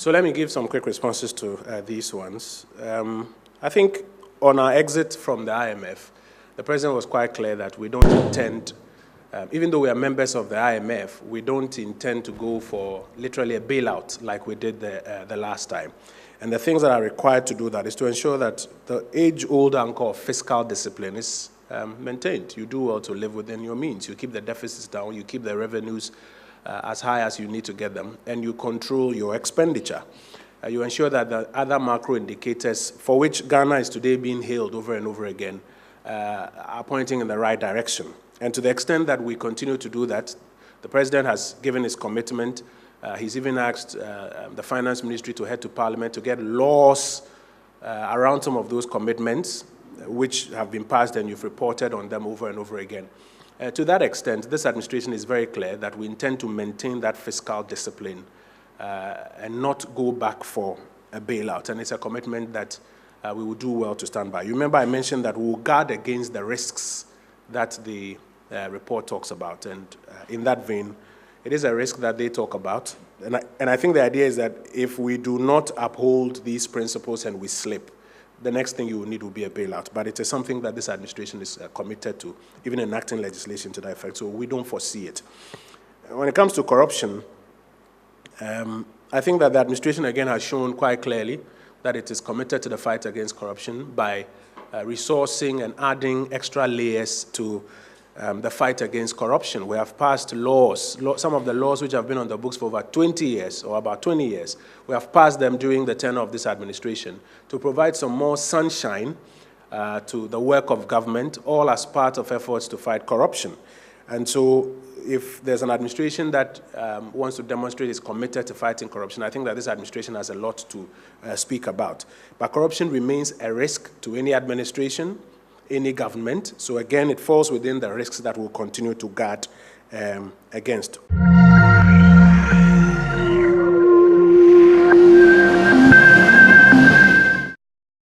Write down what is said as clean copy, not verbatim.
So let me give some quick responses to these ones. I think on our exit from the IMF, the President was quite clear that we don't intend, even though we are members of the IMF, we don't intend to go for literally a bailout like we did the last time. And the things that are required to do that is to ensure that the age-old anchor of fiscal discipline is maintained. You do well to live within your means. You keep the deficits down, you keep the revenues as high as you need to get them, and you control your expenditure. You ensure that the other macro indicators, for which Ghana is today being hailed over and over again, are pointing in the right direction. And to the extent that we continue to do that, the President has given his commitment. He's even asked the Finance Ministry to head to Parliament to get laws around some of those commitments, which have been passed, and you've reported on them over and over again. To that extent, this administration is very clear that we intend to maintain that fiscal discipline and not go back for a bailout. And it's a commitment that we will do well to stand by. You remember I mentioned that we will guard against the risks that the report talks about. And in that vein, it is a risk that they talk about. And I think the idea is that if we do not uphold these principles and we slip, the next thing you will need will be a bailout. But it is something that this administration is committed to, even enacting legislation to that effect. So we don't foresee it. When it comes to corruption, I think that the administration, again, has shown quite clearly that it is committed to the fight against corruption by resourcing and adding extra layers to the fight against corruption. We have passed laws, some of the laws which have been on the books for over 20 years, or about 20 years. We have passed them during the tenure of this administration to provide some more sunshine to the work of government, all as part of efforts to fight corruption. And so if there's an administration that wants to demonstrate is committed to fighting corruption, I think that this administration has a lot to speak about. But corruption remains a risk to any administration, any government. So again, it falls within the risks that we'll continue to guard against.